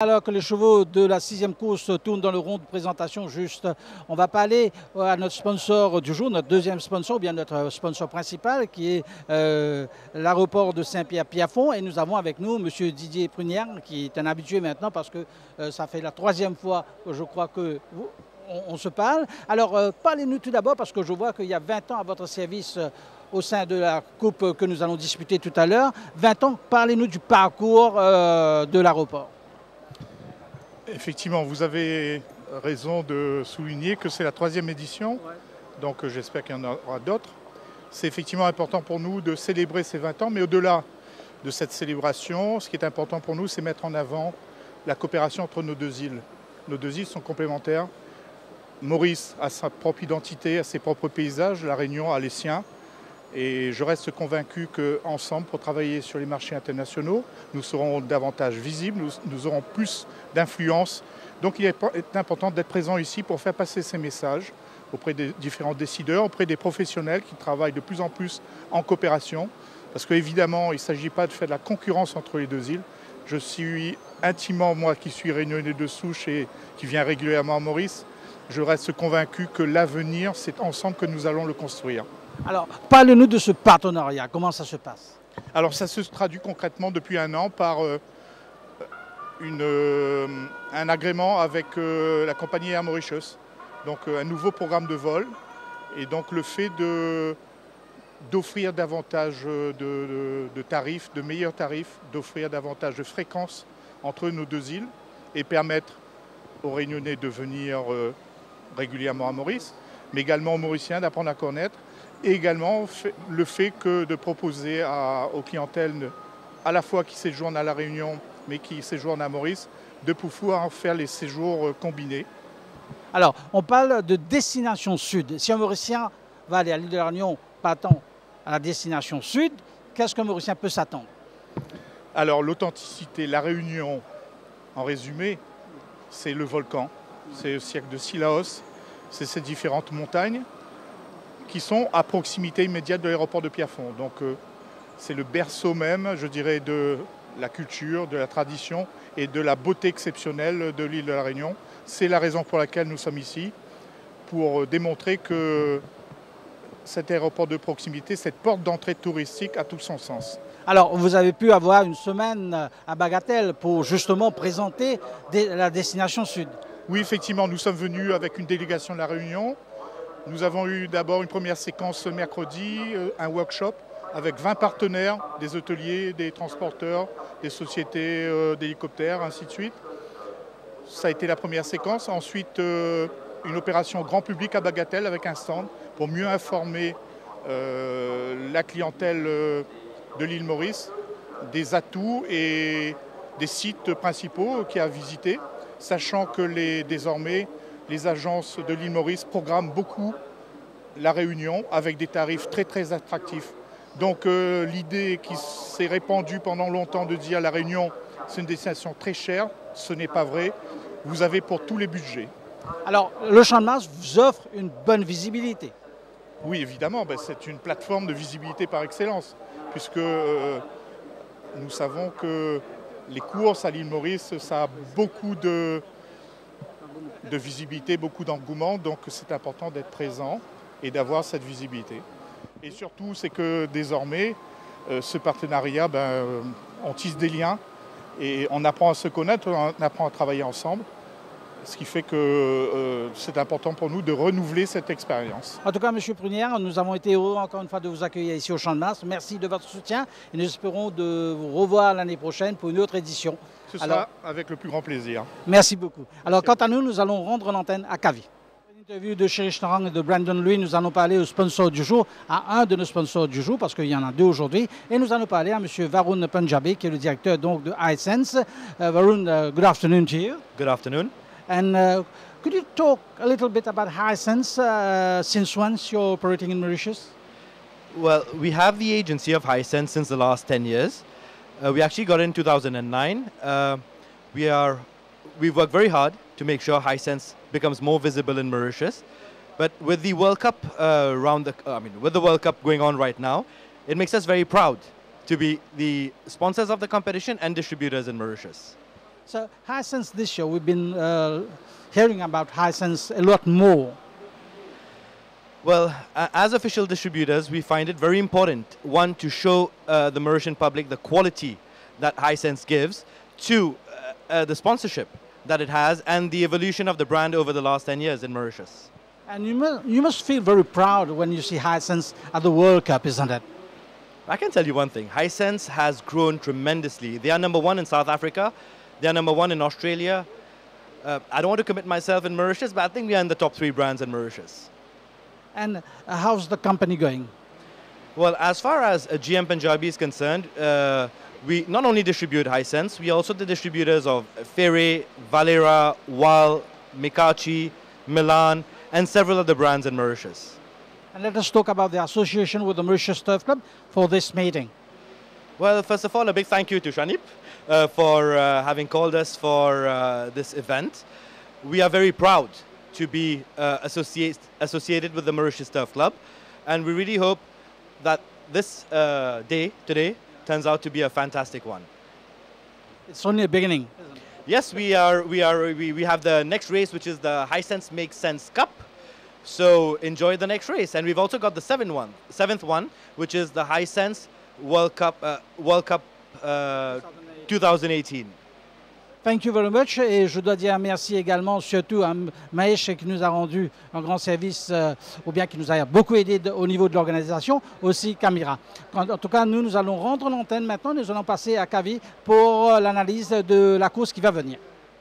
Alors que les chevaux de la 6e course tournent dans le rond de présentation, juste, on va parler à notre sponsor du jour, notre deuxième sponsor, ou bien notre sponsor principal, qui est l'aéroport de Saint-Pierre-Piafond. Et nous avons avec nous M. Didier Prunière, qui est un habitué maintenant, parce que ça fait la 3e fois, je crois, que on se parle. Alors, parlez-nous tout d'abord, parce que je vois qu'il y a 20 ans à votre service au sein de la coupe que nous allons disputer tout à l'heure. 20 ans, parlez-nous du parcours de l'aéroport. Effectivement, vous avez raison de souligner que c'est la 3e édition, ouais. Donc j'espère qu'il y en aura d'autres. C'est effectivement important pour nous de célébrer ces 20 ans, mais au-delà de cette célébration, ce qui est important pour nous, c'est mettre en avant la coopération entre nos deux îles. Nos deux îles sont complémentaires. Maurice a sa propre identité, a ses propres paysages, La Réunion a les siens. Et je reste convaincu qu'ensemble, pour travailler sur les marchés internationaux, nous serons davantage visibles, nous aurons plus d'influence. Donc il est important d'être présent ici pour faire passer ces messages auprès des différents décideurs, auprès des professionnels qui travaillent de plus en plus en coopération. Parce qu'évidemment, il ne s'agit pas de faire de la concurrence entre les deux îles. Je suis intimement, moi qui suis réunionnais de souche et qui viens régulièrement à Maurice, je reste convaincu que l'avenir, c'est ensemble que nous allons le construire. Alors, parlez-nous de ce partenariat. Comment ça se passe? Alors, ça se traduit concrètement depuis un an par un agrément avec la compagnie Air Mauritius. Donc, un nouveau programme de vol. Et donc, le fait d'offrir davantage de tarifs, de meilleurs tarifs, d'offrir davantage de fréquences entre nos deux îles et permettre aux Réunionnais de venir régulièrement à Maurice, mais également aux Mauriciens d'apprendre à connaître. Et également le fait de proposer aux clientèles à la fois qui séjournent à La Réunion mais qui séjournent à Maurice de pouvoir faire les séjours combinés. Alors, on parle de destination sud. Si un Mauricien va aller à l'île de La Réunion partant à la destination sud, qu'est-ce qu'un Mauricien peut s'attendre? Alors, l'authenticité, La Réunion, en résumé, c'est le volcan, c'est le siècle de Sillaos, c'est ces différentes montagnes qui sont à proximité immédiate de l'aéroport de Piafond. Donc c'est le berceau même, je dirais, de la culture, de la tradition et de la beauté exceptionnelle de l'île de La Réunion. C'est la raison pour laquelle nous sommes ici, pour démontrer que cet aéroport de proximité, cette porte d'entrée touristique a tout son sens. Alors, vous avez pu avoir une semaine à Bagatelle pour justement présenter la destination sud. Oui, effectivement, nous sommes venus avec une délégation de La Réunion. Nous avons eu d'abord une première séquence mercredi, un workshop avec 20 partenaires, des hôteliers, des transporteurs, des sociétés d'hélicoptères, ainsi de suite. Ça a été la première séquence. Ensuite, une opération grand public à Bagatelle avec un stand pour mieux informer la clientèle de l'île Maurice des atouts et des sites principaux qu'il y a à visiter, sachant que désormais, les agences de l'île Maurice programment beaucoup La Réunion avec des tarifs très très attractifs. Donc l'idée qui s'est répandue pendant longtemps de dire La Réunion c'est une destination très chère, ce n'est pas vrai. Vous avez pour tous les budgets. Alors le Champ de Mars vous offre une bonne visibilité. Oui, évidemment, c'est une plateforme de visibilité par excellence, puisque nous savons que les courses à l'île Maurice, ça a beaucoup de visibilité, beaucoup d'engouement, donc c'est important d'être présent et d'avoir cette visibilité. Et surtout, c'est que désormais, ce partenariat, on tisse des liens et on apprend à se connaître, on apprend à travailler ensemble, ce qui fait que c'est important pour nous de renouveler cette expérience. En tout cas, M. Prunière, nous avons été heureux encore une fois de vous accueillir ici au Champ de Mars. Merci de votre soutien et nous espérons de vous revoir l'année prochaine pour une autre édition. Ce sera avec le plus grand plaisir. Merci beaucoup. Alors, quant à nous, nous allons rendre l'antenne à Kavi. Une interview de Chérish Narang et de Brandon Louis, nous allons parler au sponsor du jour, à un de nos sponsors du jour, parce qu'il y en a deux aujourd'hui. Et nous allons parler à M. Varun Punjabi, qui est le directeur donc, de Hisense. Varun, good afternoon to you. Good afternoon. And could you talk a little bit about Hisense? Since once you're operating in Mauritius? Well, we have the agency of Hisense since the last 10 years. We actually got in 2009. We've worked very hard to make sure Hisense becomes more visible in Mauritius. But with the World Cup with the World Cup going on right now, it makes us very proud to be the sponsors of the competition and distributors in Mauritius. So Hisense this year, we've been hearing about Hisense a lot more. Well, as official distributors, we find it very important, one, to show the Mauritian public the quality that Hisense gives, two, the sponsorship that it has, and the evolution of the brand over the last 10 years in Mauritius. And you must feel very proud when you see Hisense at the World Cup, isn't it? I can tell you one thing, Hisense has grown tremendously. They are #1 in South Africa, they are #1 in Australia. I don't want to commit myself in Mauritius, but I think we are in the top 3 brands in Mauritius. And how's the company going? Well, as far as GM Punjabi is concerned, we not only distribute Hisense, we are also the distributors of Ferre, Valera, Wal, Mikachi, Milan, and several other brands in Mauritius. And let us talk about the association with the Mauritius Turf Club for this meeting. Well, first of all, a big thank you to Shanip for having called us for this event. We are very proud to be associated with the Mauritius Turf Club, and we really hope that this day today turns out to be a fantastic one. It's only a beginning. Yes, we have the next race, which is the Hisense Makes Sense Cup. So enjoy the next race, and we've also got the seventh one, which is the Hisense World Cup 2018. Thank you very much. Et je dois dire merci également surtout à Mahesh qui nous a rendu un grand service, ou bien qui nous a beaucoup aidé au niveau de l'organisation, aussi Camira. En tout cas, nous allons rendre l'antenne maintenant. Nous allons passer à Kavi pour l'analyse de la course qui va venir.